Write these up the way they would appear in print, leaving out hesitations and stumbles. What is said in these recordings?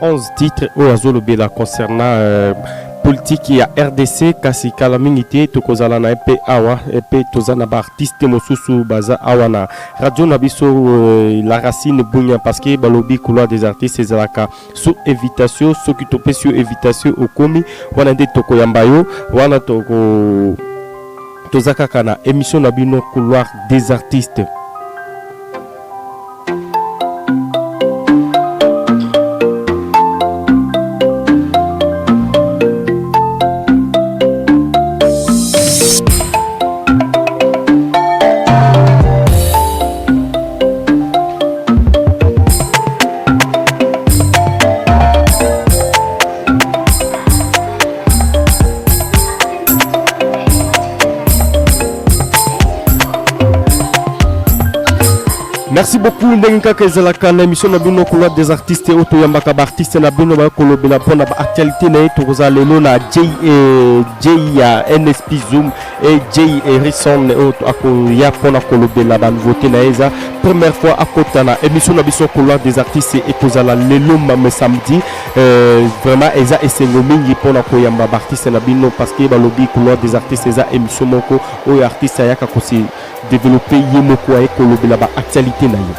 11 titres au Azolobela concernant politique ya RDC kasi kala mingi te tokozala na epe awa epe tozana ba artiste mosusu baza awa na radio na biso la racine bunya parce que balobi couloir des artistes ezalaka sous invitation soki tope sur invitation okomi wana nde tokoyamba yo wana tozaka na émission na bino couloir des artistes. Merci beaucoup Nenka Kezalaka na émission na bino couloir des artistes auto yambaka ba artiste na bino ba kolobela pona ba actualité na toza lelo na J ya NSP Zoom et J Harrison auto akoya pona kolobela ba nouveauté na eza première fois akota na émission na biso couloir des artistes et kozala lelo ma samedi vraiment eza esengo mingi pona koyamba ba artiste na bino parce que ba lobby couloir des artistes eza émission moko o artiste yaka kosi développer yemoko ay kolobela ba actualité na yo.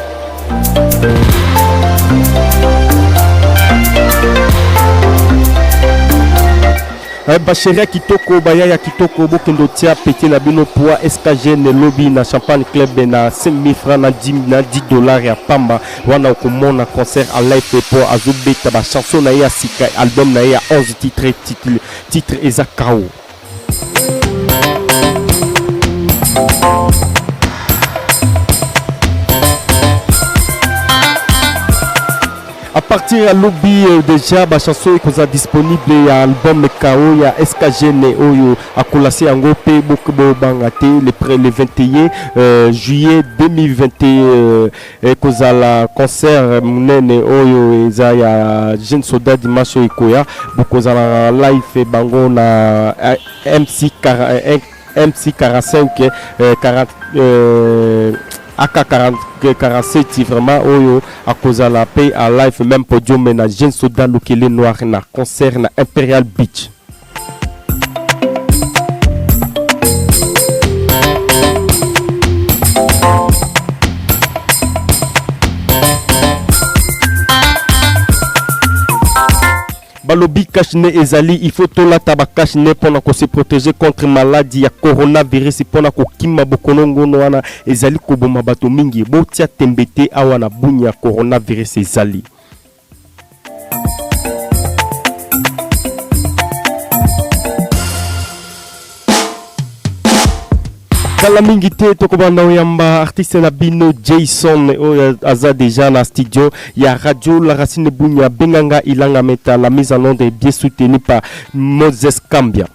Bacheria kitoko bayaya kitoko bokendo tia pété na bino poa SKG ne lobby na champagne club na 5000 francs na 10 dollars ya pamba wana okomona concert en live pour azobeta ba chanson na ya sika album na ya 11 titre eza kao. À partir à lobby déjà ba chanson est disponible ya album KO ya SKG ne oyo akolasi yango pe bokubo bangate le 21 juillet 2021 kozala concert munene oyo eza ya jeune soldat dimanche ikoya bokozala live bango na MC 45 40 AK47 vraiment oyo à cause de la paix à live même podium na jeune soldat lokele noir na concert na Imperial Beach. Balobi kashne ezali il faut tola tabakashne pona ko se protéger contre maladie ya coronavirus pona ko kima bokonongo wana ezali ko boma bato mingi botia tembete awana bunya coronavirus ezali. Kala mingi te tokobanda oyamba artiste na bino Jason aza déjà na studio ya radio La Racine Bunya benganga ilanga meta la mise en onde est bien soutenue par Moses Kambia.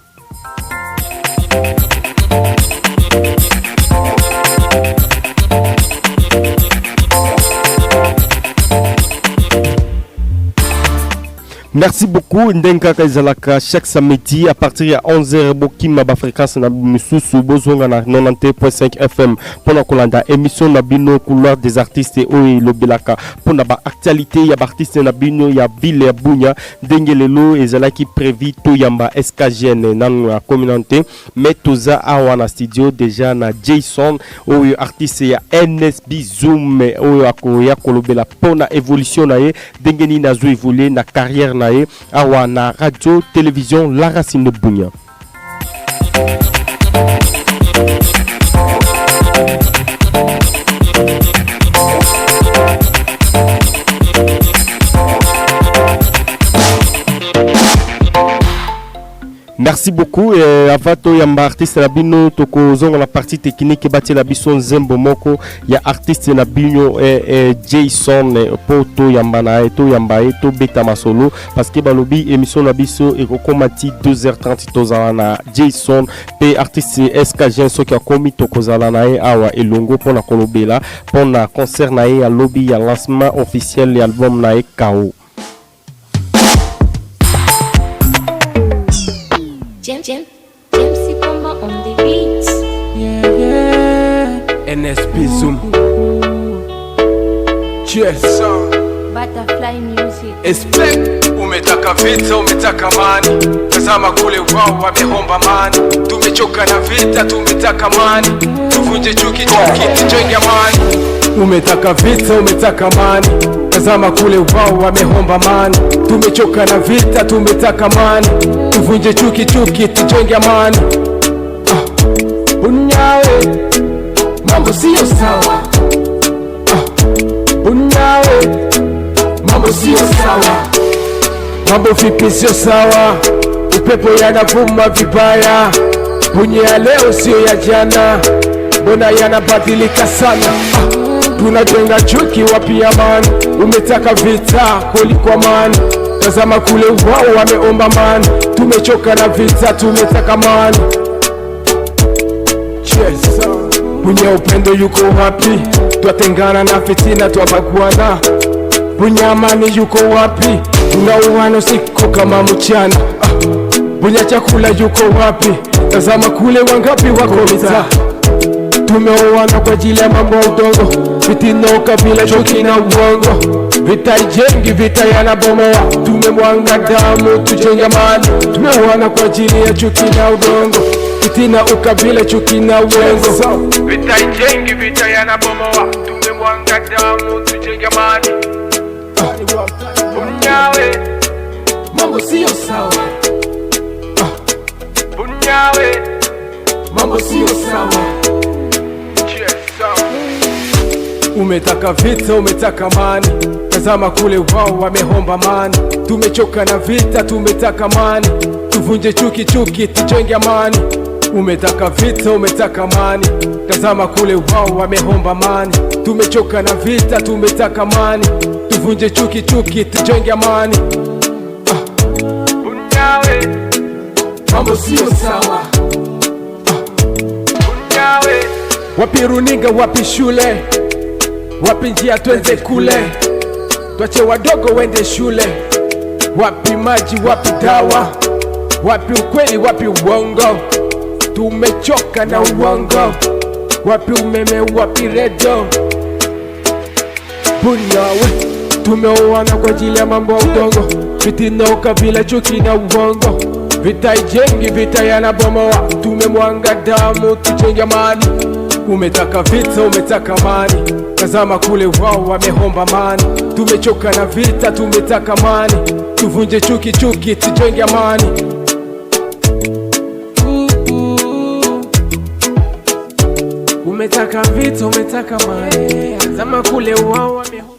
Merci beaucoup Ndenka Kazalaka chaque samedi à partir de 11h bokima ba fréquence na mususu bozonga na 90.5 FM pona kolanda émission na bino couloir des artistes oyo lobelaka pona ba actualité ya ba artiste na bino ya ville ya Bunya ndengelelo ezalaki prévu to yamba SKGN na la communauté mais toza awa na studio déjà na Jason oyo artiste ya NSB Zoom oyo akoya kolobela pona évolution na ye dengeni na zo évoluer na carrière na awa na radio télévision La Racine Bunya. Merci beaucoup. Avato yamba artiste na bino toko zonga la partie technique bati la bison Zembo Moko ya artiste na bino Jason poto yamba na eto yamba eto beta masolo parce que balobi émission na biso e komati 2h30 tozala na Jason pe artiste SKG soki akomi toko zala na e awa elongo pona kolobela pona concert na e ya lobby ya lancement officiel ya album na e KO. Jim, si Bomba on the beats. Yeah. NSP Zoom. Cheers. Butterfly Music. Expect umetaka vita, umetaka mani. Tazama kule wao wamehomba mani. Tumechoka na vita, tumetaka mani. Tuvunje chuki chuki, tujenge amani. Umetaka vita, umetaka mani. Tazama kule wao wamehomba mani. Tumechoka na vita, tumetaka mani. Tuvunje chuki chuki, tujenge amani. Bunyawe, mambo sio sawa. Bunyawe, mambo sio sawa. Mambo vipi sio sawa. Upepo yanavuma vibaya. Bunye ya leo sio ya jana. Mbona yanabadilika sana. Tunajenga chuki wapi amani. Umetaka vita kuliko amani. Tazama kule wao wameomba amani. Tumechoka na vita, tumetaka amani. Yes. Bunye upendo yuko wapi. Twatengana na fitina, twabaguana. Bunye amani yuko wapi. Tunauana usiku kama mchana. Bunye chakula yuko wapi. Tazama kule wangapi wako mitaa. Tumeoana kwa ajili ya mambo ya udongo. Fitina, ukabila, chuki na uongo. Vita ijengi, vita yanabomoa. Tumemwanga damu, tujenge amani. Tumeoana kwa ajili ya chuki na udongo. Fitina, ukabila, chuki na uongo. Vita ijengi, vita yanabomoa. Tumemwanga damu, tujenge amani. Bunyawe, mambo sio sawa. Bunyawe, mambo sio sawa. Umetaka vita, umetaka amani. Tazama kule wao wamehomba amani. Tumechoka na vita, tumetaka amani. Tuvunje chuki chuki, tujenge amani. Umetaka vita, umetaka amani. Tazama kule wao wamehomba amani. Tumechoka na vita, tumetaka amani. Tuvunje chuki chuki, tujenge amani. Bunyawe, mambo sio sawa. Bunyawe, wapi runinga, wapi shule. Wapi njia tuenze kule. Twache wadogo wende shule. Wapi maji, wapi dawa. Wapi ukweli, wapi uongo. Tumechoka na uongo. Wapi umeme, wapi redio. Bunyawe, tumeoana kwa ajili ya mambo ya udongo. Fitina, ukabila, chuki na uongo. Vita ijengi, vita yanabomoa. Tumemwanga damu, tujenge amani. Umetaka vita, umetaka amani. Tazama kule wao wamehomba amani. Tumechoka na vita, tumetaka amani. Tuvunje chuki chuki, tujenge amani. Umetaka vita, umetaka amani. Tazama kule wao wamehomba.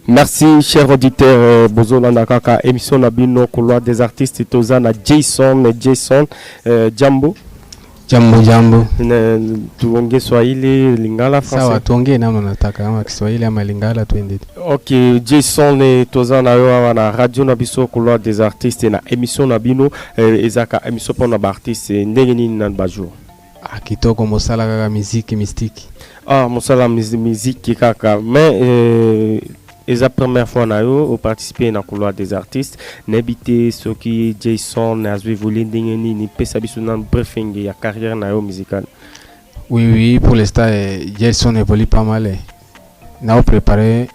Merci, chers auditeurs. Bozolanda kaka émission na bino couloir des artistes tozana Jason Jambo. Jambo. Tuongee Swahili, Lingala, Français. Sawa, tuongee namna nataka kama Kiswahili ama Lingala tuende. OK, Jason tozana yo na radio na biso couloir des artistes na émission na bino ezaka émission pour na artiste ndenge nini na bajo. Kitoko mosala kaka musique mystique. Mosala musique kaka mais c'est la première fois que participer à couloir des artistes. N'habitez ce qui Jason a voulu ni pesa biso na briefing ya carrière musicale. Oui, pour l'instant Jason évolue pas mal. Nous préparé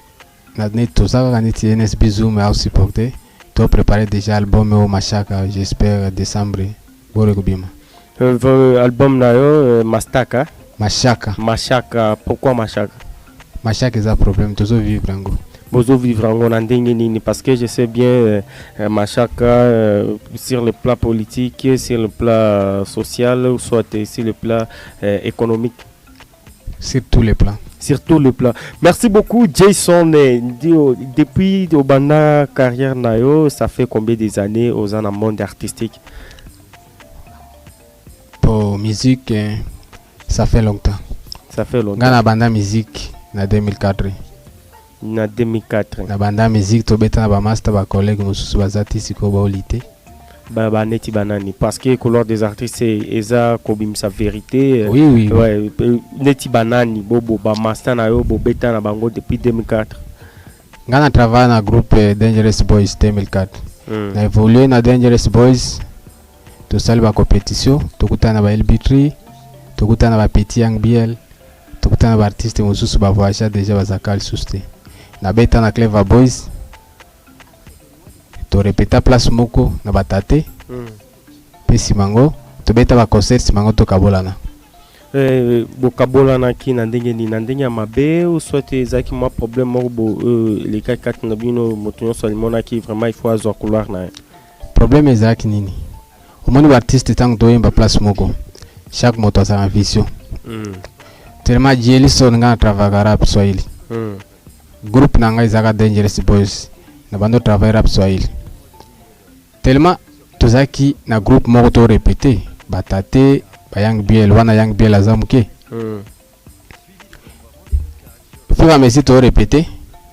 na tout ça quand il NS bisou mais aussi supporter. Tu préparé déjà album au Machaka, j'espère décembre. Borekubima. Album nayo Mastaka. Machaka, pourquoi Machaka? Machaka c'est un problème, toujours vivre en gros. Bozo vivre en Gonding parce que je sais bien Machaka sur le plan politique, sur le plan social ou soit sur le plan économique. Sur tous les plans. Sur tous les plans. Merci beaucoup Jason. Depuis Obana carrière nayo, ça fait combien des années aux dans le monde artistique? Pour musique, ça fait longtemps. Ça fait longtemps. Gana banda musique en 2004. Na 2004 na banda musique to beta na ba master ba collègue mususu bazati siko ba olité ba neti banani parce que couleur des artistes eza kobim sa vérité. Oui. Ouais, neti banani bobo ba master na yo bo beta na bango depuis 2004. Ngana travaille na groupe Dangerous Boys 2004. Na évolué na Dangerous Boys to sali ba compétition to kutana ba LB3 to kutana ba Petit Young Biel tokutana ba artiste mosusu ba voyage déjà bazakali suste na beta na Clever Boys to répéta place moko na batate pe simango to beta ba concert simango to kabolana bokabolana ki na ndenge ni na ndenge ya mabe ou soit ezaki mwa problème moko bo les quatre na bino moto nyonso alimonaki vraiment il faut azwa couloir na problème ezalaki nini omoni ba artiste ntango toyemba place moko chaque moto aza na vision tellement Jelison nga travailler rap Swahili groupe na nga ezaka Dangerous Boys na bando travailler rap Swahili tellement tozaki na groupe moko to répéter batate ba Young Biel wana Young Biel azamuke faut que messi to répéter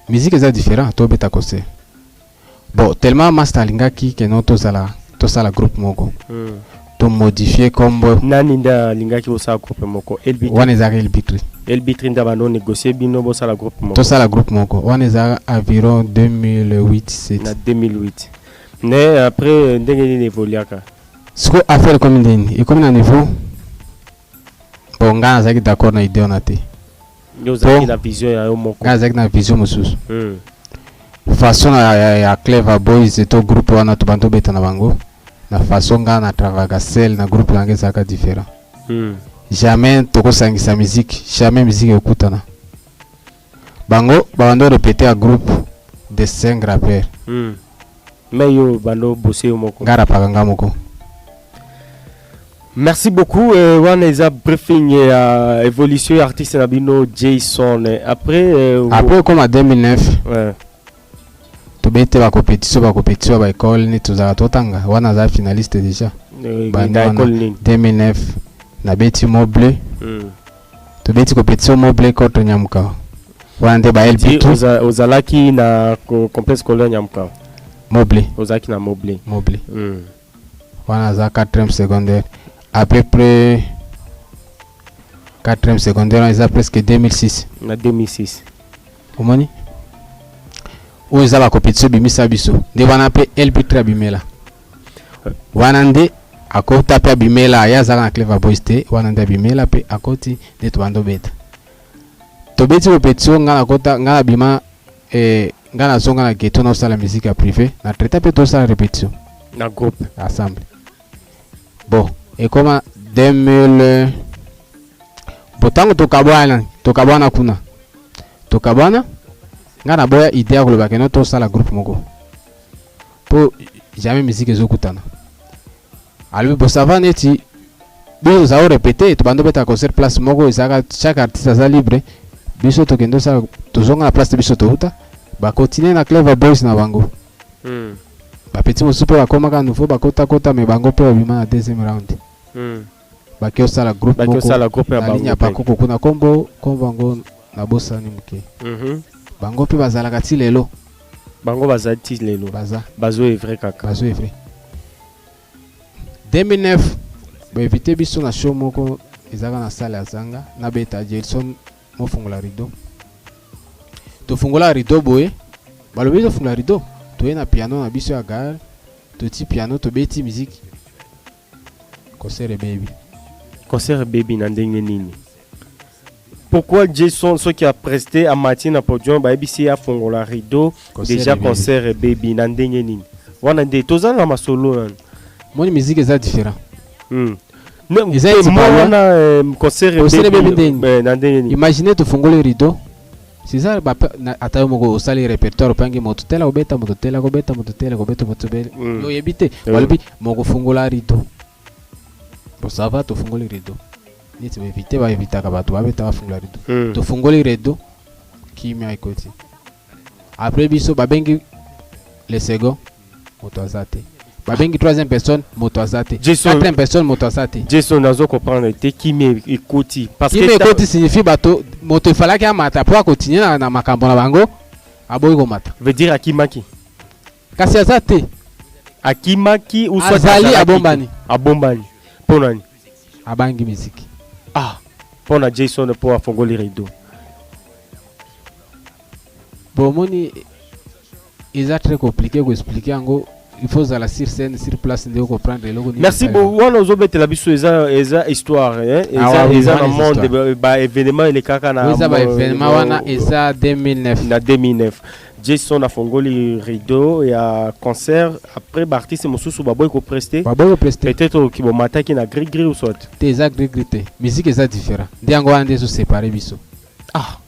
musique est différent to beta concert bon tellement master lingaki que non to sala groupe moko to modifier comme nani nda lingaki osala groupe moko elbitri wana ezaka elbitri nda bano négocier bino bosala groupe moko to sala groupe moko wana ezaka environ 2008 na 2008 mais après ndenge nini évoluaka siko affaire comme ndeni et comme na niveau bon nga nazaki d'accord na idée on a te yo zaki na vision ya yo moko nga nazaki na vision mosusu façon ya Clever Boys to groupe wana to banto beta na bango na façon nga na travailler seul na groupe langue ezaka différent jamais tokosangisa musique jamais musique ekutana bango bando répéter à groupe de 5 rappeurs mais yo bando bosser yo moko ngara paganga moko. Merci beaucoup. Wana eza briefing ya évolution artiste na bino Jason. Après comme en 2009 ouais tobete ba compétition ba école ni tozaka totanga wana za finaliste déjà ba école ni 2009 na beti Moblé tobeti compétition Moblé contre Nyamuka wana nde ba LB ozalaki na complexe scolaire Nyamuka Moblé ozalaki na Moblé wana za 4e secondaire à peu près 4e secondaire on a presque 2006 na 2006 omoni o za ba compétition bimisa biso nde wana pe LB3 bimela wana nde akota pe bimela ya za na Clever Boys te wana nde bimela pe akoti nde to bando beta to beti compétition nga na kota nga na bima nga na zonga na ghetto na sala musique à privé na traiter pe to sala répétition na groupe ensemble bon et comme 2000 botango tokabwana kuna tokabwana nga na boya idée ya koloba keno to sala groupe moko po jamais musique ezokutana alors bo ça va neti biso za répéter to bando beta concert place moko ezaka chaque artiste aza libre biso tokendo sala tozonga na place biso tohuta ba continuer na Clever Boys na bango ba petit mosusu pe bakomaka nouveau bakota me bango pe babima na deuxième round bakio sala groupe ya bango linya pakoko kuna kombo bango na bosani muke bango pe bazalaka ti lelo bango bazati lelo bazo evre kaka bazo evre 2009 ba éviter biso na show moko ezaka na salle ya zanga na beta Jelson mo fungola rideau to fungola rideau boye balobi to fungola rideau to na piano na biso ya gare to ti piano to beti musique concert baby na ndenge nini pourquoi Jason ce qui a presté à Martin na podium ba ebisi ya fongola rideau déjà concert baby na ndenge nini wana nde toza na masolo na moni musique eza différent eza concert baby na ndenge nini imaginez to fongola rideau c'est ça ata moko osali répertoire pangi moto tela obeta moto tela kobeta moto tela kobeta moto bele yo yebite walibi moko fongola rideau bon ça va to fongola rideau ni tu éviter va éviter ka bato babeta ba fongola rideau to fongola rideau kimia ikoti après biso babengi le second moto azate babengi troisième personne moto azate quatrième personne moto azate Jason nazo comprendre te kimia ikoti parce que kimia ikoti signifie bato moto falaki amata pour continuer na makambo na bango aboyi ko mata veut dire akimaki kasi azate akimaki ou soit azali abombani ponani abangi musique pona Jason pour afongola rideau bon moni eza très compliqué ko expliquer ngo il faut aller sur scène, sur place, de comprendre le logo. Merci beaucoup. On a obéi la biso eza histoire, hein. Eza dans monde ba événement les kaka na. Oui, ça ba événement wana eza 2009. Na 2009. Jason a fongoli rideau et à concert après artiste mosusu baboy ko prester. Baboy ko prester. Peut-être ki bo mataki na gris ou soit. Eza gris. Musique eza différent. Ndiango wana ndezo séparer biso. Ah.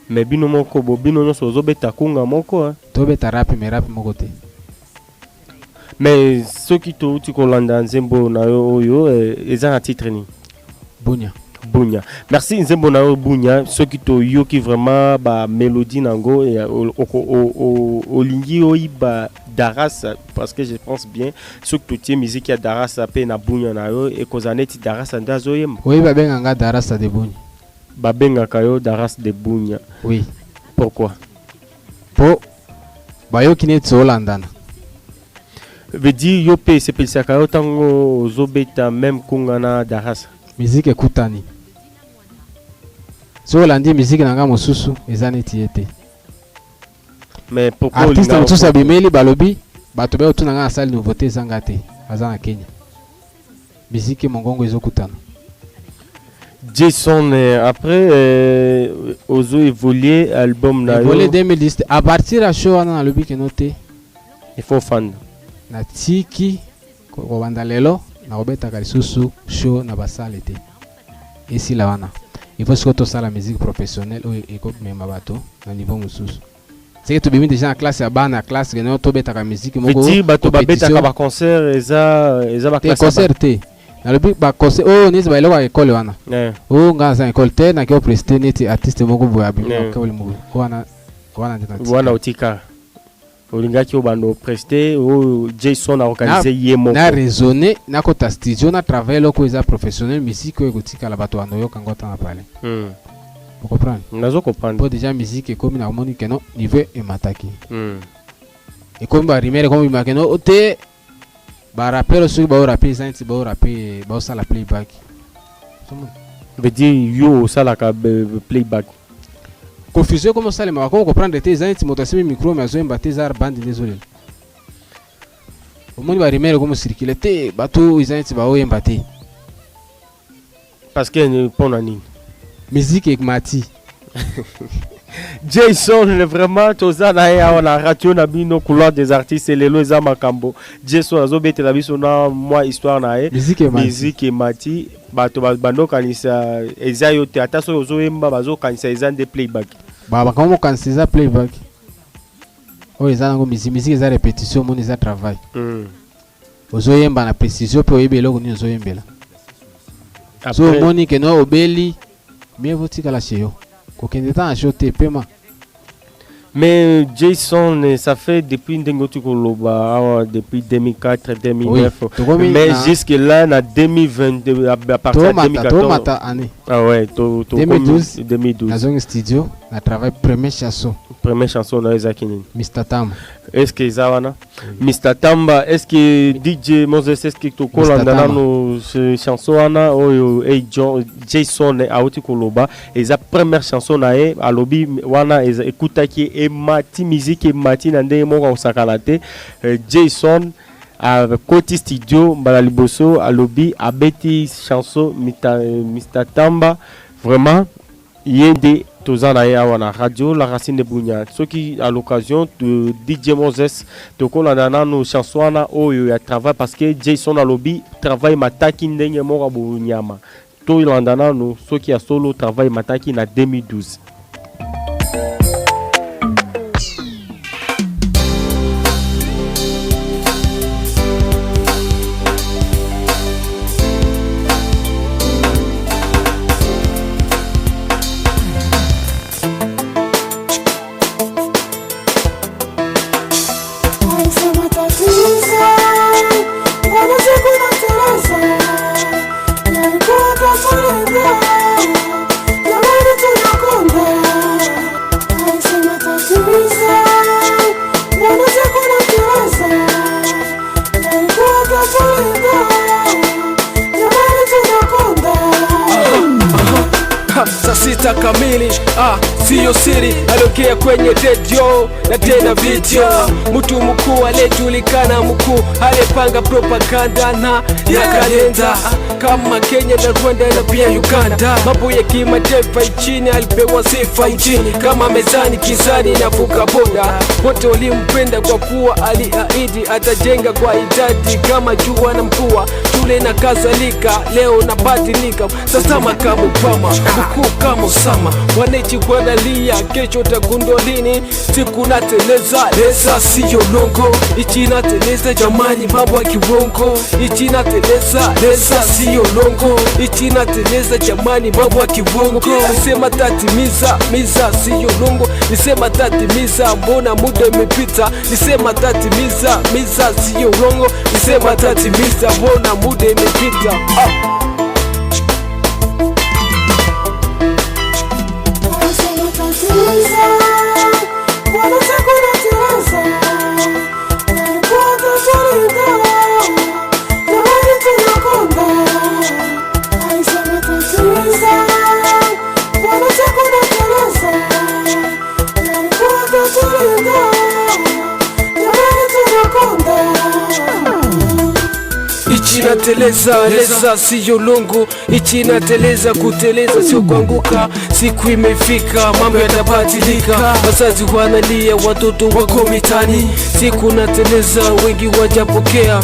Mais bino moko bo bino no so zobeta kunga moko hein. To beta rap mais rap moko te. Mais ceux qui to ti kolanda nzembo na yo eza na titre ni. Bunya. Merci nzembo na yo Bunya, ceux qui to yo qui vraiment ba mélodie nango et au lingi oyiba Daras parce que je pense bien ceux qui to musique ya Daras pe na Bunya na yo et kozaneti Daras ndazo yem. Oui ba benga Daras de Bunya. Babenga kayo Daras de Bunya. Oui. Pourquoi? Po bayo kineti Holandana. Veut dire yo pe c'est pelsa kayo tango zobeta même kungana Daras. Musique ekutani. So Holandi musique nanga mosusu ezaneti ete. Mais pourquoi artiste tous abimeli balobi bato be otunanga na salle nouveauté zangate azana Kenya. Musique mongongo ezokutana. Jason après ozo évoluer album na yo. Évoluer 2010 à partir à show na lobi ke noté. Il faut fan. Na tiki ko banda lelo na obeta kalisusu show na basale te. Et si la wana. Il faut surtout ça la musique professionnelle ou écoute même bato na niveau mususu. C'est que tu bimi déjà en classe ya bana classe que no to beta ka musique moko. Petit bato ba beta ka ba concert eza ba classe. Concert te. Na le ba concert nisi ba eloko école wana. Ngaza école te na ko prester neti artiste moko boya bimi ka wali moko. Wana otika. Olingaki obando prester o Jason a organisé yemo. Na raisonner na kota studio na travail loko eza professionnel musique ko kotika la bato anoyo kangota na parler. Vous comprenez? Nazo comprendre. Pour déjà musique comme na moni que non niveau et mataki. Et comme ba rimere comme ba keno ote ba rappel sur ba rapper zanti ba rapper ba ça la playback. Veut dire yo ça la playback. Confusion comme ça les ma comment comprendre tes zanti motasemi micro mais zo mbaté zar band désolé. Au moni ba rimere comme circuler te bato zanti ba o mbaté. Parce que pour nani musique avec Mati. Jason vraiment toza na ya na radio na bino couloir des artistes les loza makambo. Jason azobete la biso na moi histoire na e. Musique et Mati bato bando kanisa ezayo te ataso ozoyemba bazo kanisa ezande playback. Baba comment kanisa playback. Oh ezango musique eza répétition mon eza travail. Ozoyemba na précision pe oyebelo ko ni ozoyembela. So moni que no obeli mieux vaut que la chez eux. Aucun temps à acheter paiement. Mais Jason, ça fait depuis depuis 2004, 2009. Oui, mais jusque là, en 2022, à partir de 2014. Ah ouais, 2012. 2012. Dans un studio, on travaille première chanson. Première chanson, on a Zakinin. Mr. Tam. Est-ce que Zawana? Mr. Tamba, est-ce que DJ Moses, est-ce que tu colles dans nos chansons, Jason a outi koloba, et sa première chanson à lobby, wana écoute qui est Mati musique et Mati nande mo sakalate, Jason à côté studio, balaliboso à lobby, à Betty chanson Mr. Tamba, vraiment, il y a des la radio La Racine de Bunya. Ceux qui à l'occasion de DJ Moses de Kolandana nos chansons oyo ya travail parce que Jason a lobby travail mataki ndenge mora bunyama. To ilandana no ceux qui a solo travail mataki na 2012. 6 kamili, siyo siri, aliongea kwenye radio na tena video. Mtu mkuu aliyejulikana mkuu, alipanga propaganda na ya kalenda kama Kenya na Rwanda na pia Uganda. Mambo ya kimataifa nchini, alipewa sifa nchini kama mezani, kizani na vuka boda. Wote walimpenda kwa kuwa aliahidi atajenga kwa idadi kama jua na mvua, shule na kadhalika. Leo nabadilika sasa, makamu pama mkuu kama Osama. Wananchi wanalia, kesho utagundua lini? Siku nateleza, leza siyo longo. Ichi nateleza jamani, mambo ya kiwongo. Ichi nateleza, leza siyo longo. Ichi nateleza jamani, mambo ya kiwongo. Nisema tatimiza, miza siyo longo. Nisema tatimiza, mbona muda imepita. Nisema tatimiza, miza siyo longo. Nisema tatimiza, mbona muda imepita. Ichi nateleza, leza siyo longo. Ichi nateleza, kuteleza sio kuanguka. Siku imefika, mambo yatabadilika. Wazazi wanalia, watoto wako mitani. Siku nateleza, wengi wajapokea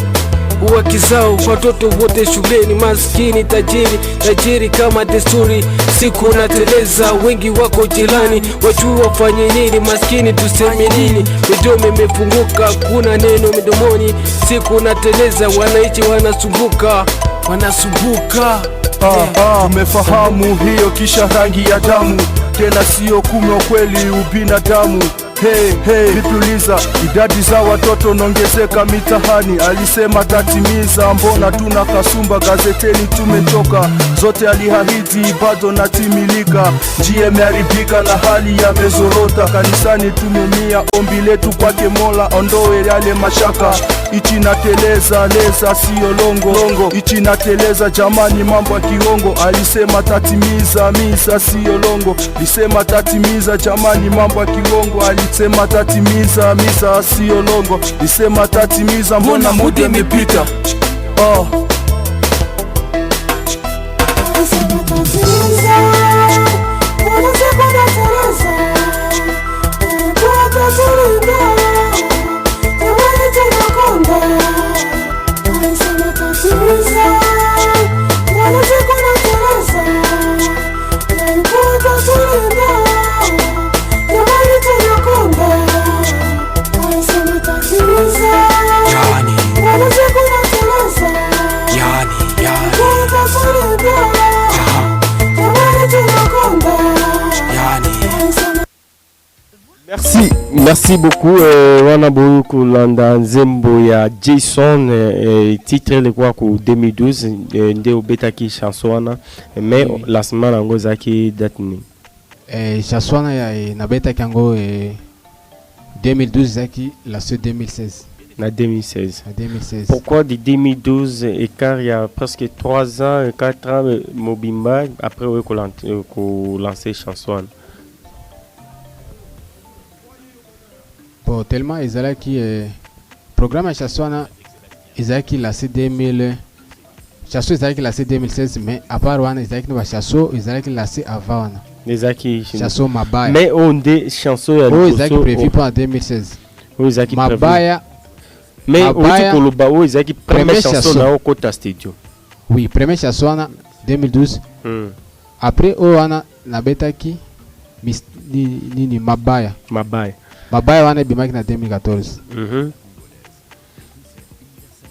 waki zao, watoto wote shuleni, maskini tajiri, tajiri kama desturi. Siku nateleza, wengi wako jirani, wajua wafanye nini, maskini tuseme nini? Midomo imefunguka, kuna neno midomoni. Siku nateleza, wananchi wanasumbuka, wanasumbuka. Tumefahamu hiyo kisha rangi ya damu, tena sio kume kweli ubinadamu. Vipuliza, idadi za watoto nongezeka mitahani, alisema tatimiza, mbona tuna kasumba, gazeteni tumetoka, zote alihahidi bado natimilika. Njia imeharibika na hali ya mezorota, kanisani tumemia, ombi letu kwake Mola ondoe yale mashaka. Ichi nateleza, leza siyo longo. Ichi nateleza jamani, mambo ya kiongo, alisema tatimiza, misa siyo longo. Lisema tatimiza jamani, mambo ya kiongo, alisema tatimiza, misa siyo longo. Lisema tatimiza, mbona muda imepita. Merci beaucoup. Wana boyu kulanda nzembo ya Jason, titre le kwa ku 2012 nde obetaki chanson wana, mais lancement nango zaki date ni chanson wana ya nabetaki yango 2012 zaki la 2016. Na 2016. Pourquoi de 2012 et car il y a presque 3 ans, 4 ans Mobimba après qu'on lancer chanson. Bon, tellement ezalaki programme ya chanson ezalaki la 2000 chanson ezalaki la 2016, mais à part wana ezalaki na chanson ezalaki la avant wana ezalaki chanson mabaya, mais on des chansons ya ezalaki prévu pour 2016 ezalaki mabaya. Mais au Koloba ezalaki première chanson na Okota Studio. Oui, première chanson wana 2012. Après wana nabetaki nini mabaya wana bimaki na 2014.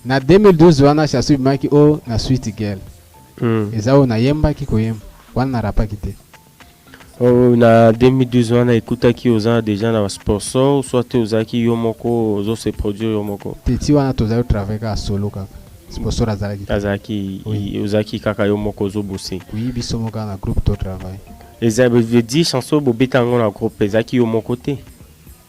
Na 2012 wana chanson bimaki na Sweet Girl. Ezao na yemba kikoyemba wana na rapaki te. Na 2012 wana ekutaki oza déjà na sponsor, soit ozaki yo moko ozo se produire yo moko. Teti wana tozali travailler solo kaka. Sponsor azaki ozaki kaka yo moko ozo bosser. Oui, biso moka na groupe to travail. Ezaba veut dire chanson bobeta ngo na groupe ezaki yo moko te.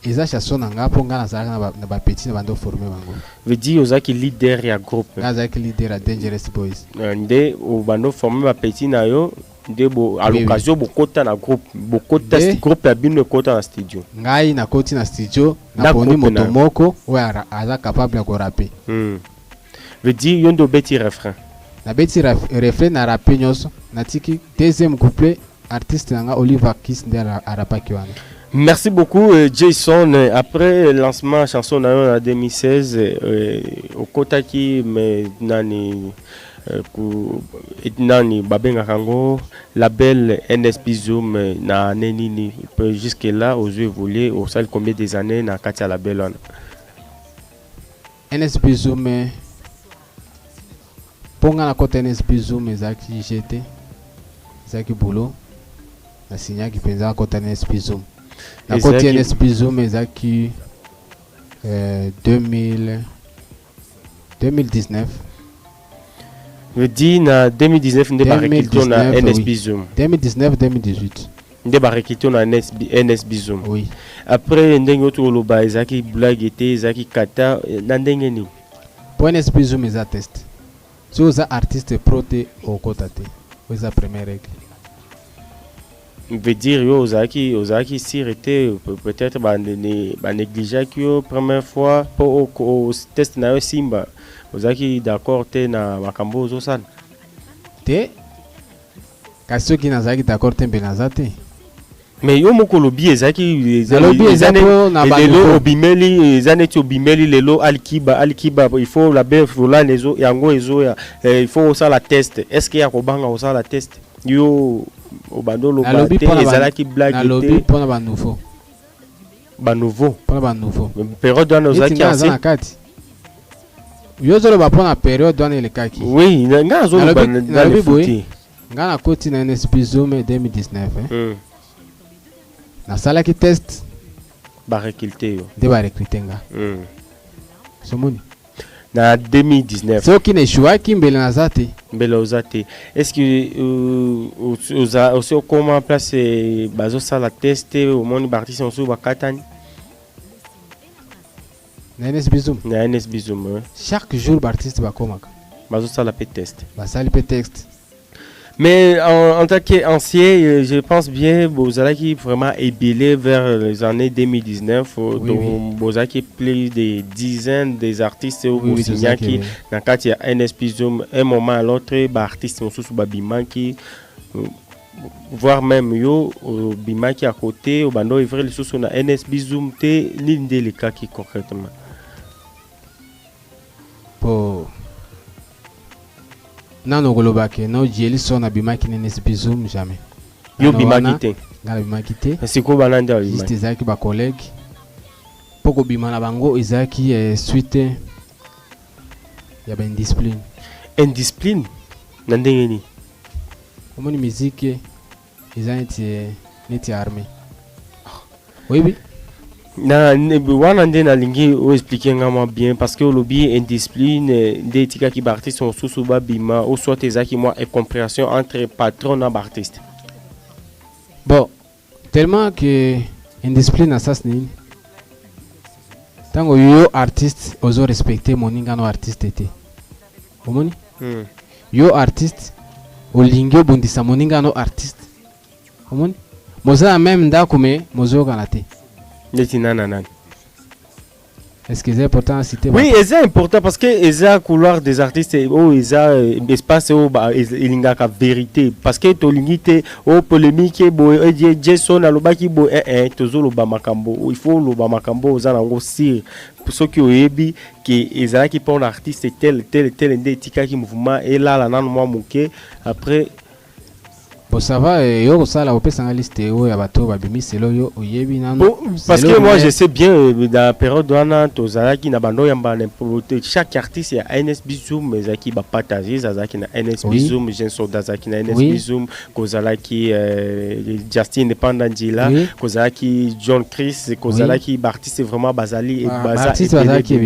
eza chanson na nga mpo nga nazalaka na bapeti na bando forme bango veut dire ozalaki leader ya groupe nga azalaki leader ya Dangerous Boys nde bando forme bapeti na yo nde à l'occasion bokota na groupe bokota groupe ya bino ekota na studio ngai nakoti na studio naponi moto moko oyo aza capable ya korape veut dire yo nde obeti refrain nabeti refrain na rape nyonso natiki deuxième couplet artiste nanga Oliver Kiss nde arapaki wana. Merci beaucoup Jason. Après le lancement de chanson en 2016, au Kotaki, mais nani Babenga Kango, label NSB Zoom na Nenini, jusque là, aux yeux volés, au salle combien des années na Katia label NSB Zoom, ponga na côté NSB Zoom, ezaki GT, ezaki boulot, na signa qui penza na côté NSB Zoom. Na côté NSB Zoom ezaki 2019. Je dis na 2019 nde ba rekilto na NSB Zoom. 2019-2018. Nde ba rekilto na NSB Zoom. Oui. Après ndenge oto loba ezaki blague ete ezaki kata na ndenge ni. Pour NSB Zoom eza test. Si oza artiste pro te okota te. Oza première règle. Veut dire yo ozaki sirete peut-être ba négliger que première fois pour au test na yo simba ozaki d'accord te na makambo ozosala te kasi ki nazaki d'accord te mbenaza te mais yo moko lobi ezaki na lelo obimeli ezaneti obimeli lelo alikiba il faut la belle vola nezo yango ezo ya il faut osala test est-ce qu'il y a kobanga osala test yo obandolo bate ezalaki blague na lobby pona ba nouveau période wana ozaki asi na kati yo zolo ba pona période wana ile kaki oui nga zo ba na le foot nga na koti na NSB Zoom 2019 na sala ki test ba recruter yo de ba recruter nga somoni na 2019 soki ne shuaki mbele na zate mbele ozate est-ce que aussi comment place bazo sala test au monde artiste on bakatani na NSB Zoom chaque jour l'artiste va komaka bazo sala pe test basali pe texte. Mais en tant qu'ancien, je pense bien Bozalaki vraiment ébélé vers les années 2019. Donc Bozalaki plus de dizaines des artistes au Bosnia qui dans le cas NSB Zoom un moment à l'autre, artistes sont sous Babimaki, voire même yo Bimaki à côté, au bando il vrai les sous na NSB Zoom te l'une des cas qui concrètement. Pour nano golobake no jeli sona bimaki na NSB Zoom jamais yo bimaki te ngala bimaki te siko bananda bimaki juste ezaki ba collègue poko bimana bango ezaki suite ya ba indiscipline na ndenge ni omoni musique ezanti neti armée oui na wana nde na lingi o expliquer ngama bien parce que lobby indiscipline de tika ki artiste sont sous babima ou soit ezaki moi incompréhension entre patron et artiste bon tellement que indiscipline assassine tango yo artiste ozo respecter moninga no artiste te omoni yo artiste olingo bundisa moninga no artiste omoni moza même ndako me mozo kana te. Est-ce que c'est important à citer? Oui, c'est important parce que c'est couloir des artistes ou c'est espace où il y a la vérité parce que to limite au polémique bo Jason alobaki bo toujours le makambo il faut le makambo aux anango si pour ceux qui ont ébi que ezala qui pour l'artiste tel ndétika qui mouvement et là la nan moi moké après bon ça va yo ça la opesa nga liste yo ya bato ba bimi selo yo oyebi nano parce que moi je sais bien dans la période wana tozala ki na bando yamba n'importe chaque artiste ya NSB Zoom ezaki ba partager zazaki na NSB Zoom Jenso dazaki na NSB Zoom kozala ki Justin Independentila kozala ki John Chris kozala ki artiste vraiment bazali artiste bazali ki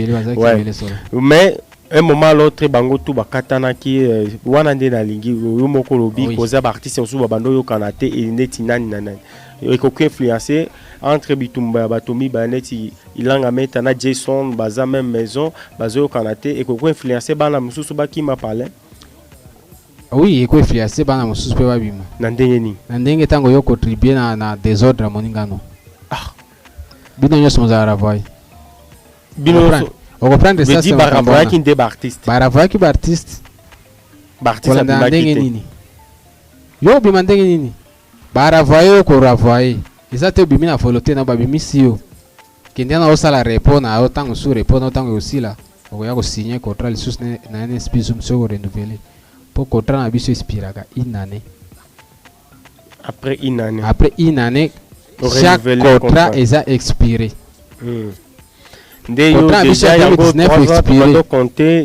solo mais un moment l'autre bango tout bakatana qui wana nde na lingi yo moko lobi koza ba artiste osu ba bando yo kanate et neti nani nanani et ko influencer entre bitumba batomi ba neti ilanga meta na Jason baza même maison bazo yo kanate et ko influencer bana mususu baki ma parler. Oui, et ko influencer bana mususu pe babima na ndenge ni na ndenge tango yo contribuer na désordre moningano. Ah bino nyoso mozara voy bino on comprendre ça c'est baravoya qui ndé artiste baravoya ki ba artiste artiste na ndenge nini yo bima ndenge nini baravoya ko ravoyer eza te bimi na folote na babimi sio kende na osala repona au tango su repona tango osila okoya ko signer contrat lisusu na NSP Zoom so renouveler pour contrat na biso expiraka une année après une année chaque contrat est expiré. Contrat déjà 2019 expiré.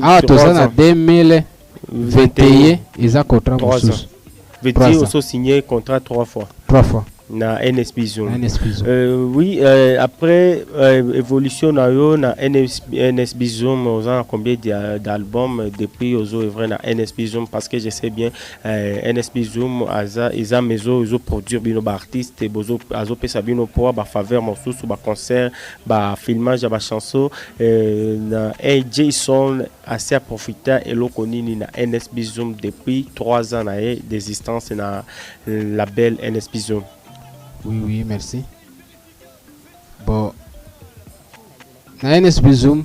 Ah, tout ça en 2021 ils ont contrat mususu. Veut dire aussi signé contrat 3 fois. 3 fois. Na NSP Zoom. Oui, après évolution na yo na NSP Zoom, on a combien d'albums depuis aux œuvres na NSP Zoom parce que je sais bien NSP Zoom ils ont maison ils ont produire bino ba artiste bozo azo pesa bino pour ba faveur morceau sur ba concert ba filmage ba chanson na Jason assez profité et lo konini na NSP Zoom depuis 3 ans na d'existence na label NSP Zoom. Oui, merci. Bon, na NSP Zoom,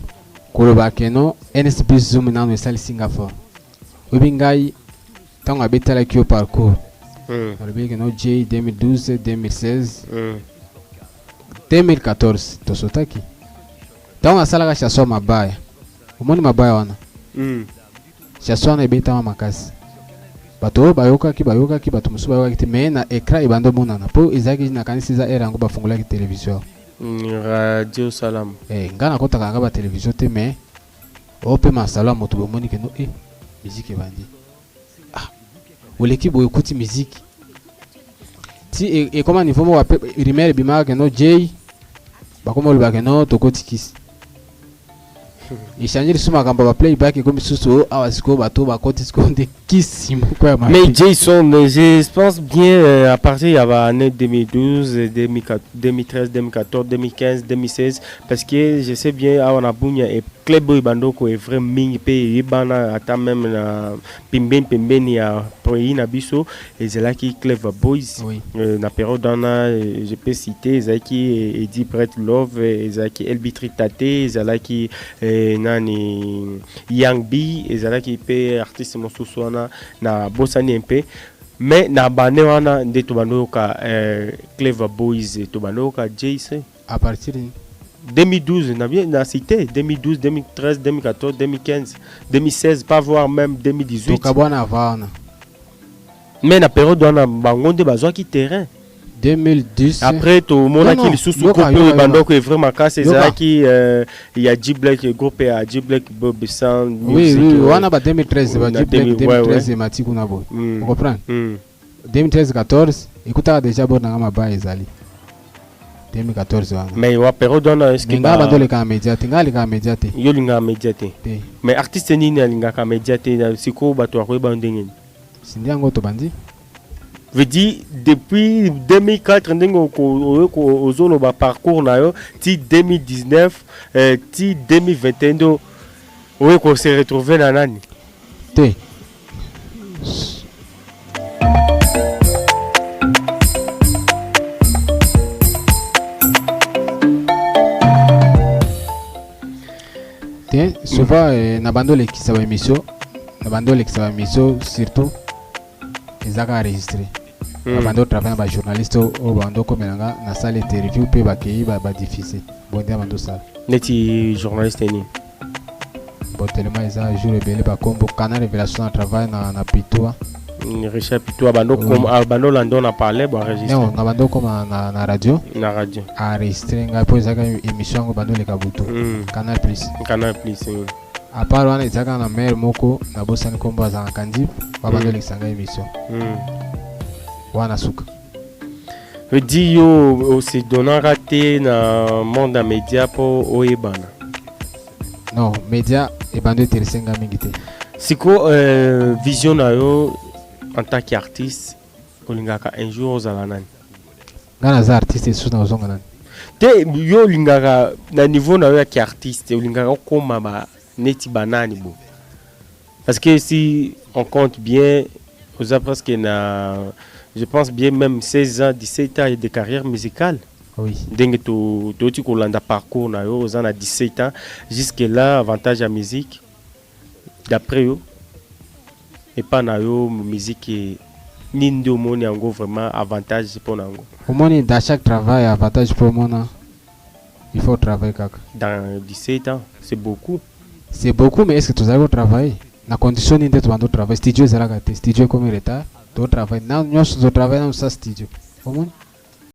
koloba keno, NSP Zoom na no Singapore. Obingai, tant abeta la kio parcours. Koloba keno J 2012, 2016, 2014, to sotaki. Tant asala ka chanson mabaya. Umoni mabaya wana. Chanson na beta makasi. Bato bayoka ki bato musu bayoka ki me na écran ibando monana po izaki na kanisi za era ngo bafungula ki télévision radio salam ngana kota kanga ba télévision te me ope masalo moto bomoni ke no musique bandi oleki boy kuti musique ti et comment niveau mo rimel bima ke no J bakoma lo ba ke no tokoti kisi Ichanjiri suma kamba ba playback comme susu awasiko bato ba koti skonde kissimo kwa ma. Mais Jason, je pense bien à partir il y avait année 2012, 2013, 2014, 2015, 2016 parce que je sais bien on a bunya et Cleboy Bandoko est vraiment mingi pe ibana ata même na pembeni ya pays na biso et c'est là qui Clever Boys na période dana je peux citer Zaki Eddie Brett Love Zaki Elbitri Tate Zaki nani Young B Zaki pe artiste mosusu na bosani mpe mais na bane wana nde to bandoka Clever Boys to bandoka JC à partir 2012, on a bien cité 2012, 2013, 2014, 2015, 2016, pas voir même 2018. Mais la période où on a bangonde besoin qui terrain. 2010. Après tout le monde qui sous groupe bandoko est vraiment cassé ça qui il y a G-Black groupe à G-Black Bob Sound. Oui, on a 2013 2013 mati kuna bo. Vous comprenez? 2013 14 écoute déjà bon na maba ezali. 2014 wana. Mais wa période on est-ce que nga bandole ka médiate nga lika médiate. Yo linga médiate. Mais artiste nini linga ka médiate siko bato ko ba ndengeni. Sindi yango to bandi. Veut dire depuis 2004 ndengo ko ozolo ba parcours na yo ti 2019 ti 2021 o ko se retrouver na nani. Te. Souvent na bandole qui sa émission surtout ils ont enregistré na bando travailler ba journaliste au bando comme na salle interview pe ba ki ba diffuser bon dia bando ça neti journaliste ni bon tellement ils ont joué belé ba combo canal révélation na travail na Pitoa Richard Pitoa bando comme bando lando na parler ba enregistrer non na bando comme na radio enregistrer nga po za émission ngo bando le kabutu canal plus à part wana izaka na maire moko na bosani kombo za kandi ba bando le sanga émission wana suka veut dire yo aussi donnant raté na monde média pour oyebana non média ebando eteresenga mingi te. Siko vision na yo en tant qu'artiste olingaka un jour ozala nani? Nga naza artiste esusu na ozonga nani. Te yo olingaka na niveau na yo ya artiste olingaka okoma ba neti banani bo. Parce que si on compte bien, vous avez presque je pense bien même 16 ans, 17 ans de carrière musicale. Oui. Dengue tu kolanda parcours na yo, on a 17 ans jusque là avantage à musique. D'après yo et pas na yo musique ni ndo moni ango vraiment avantage pour nango. Au moins dans chaque travail avantage pour moi. Il faut travailler kaka. Dans 17 ans, c'est beaucoup. C'est beaucoup mais est-ce que tu as travailler? Na condition ni ndeto bando travail studio ezalaka te studio comme retard to travail na nyonso zo travail na sa studio. Au moins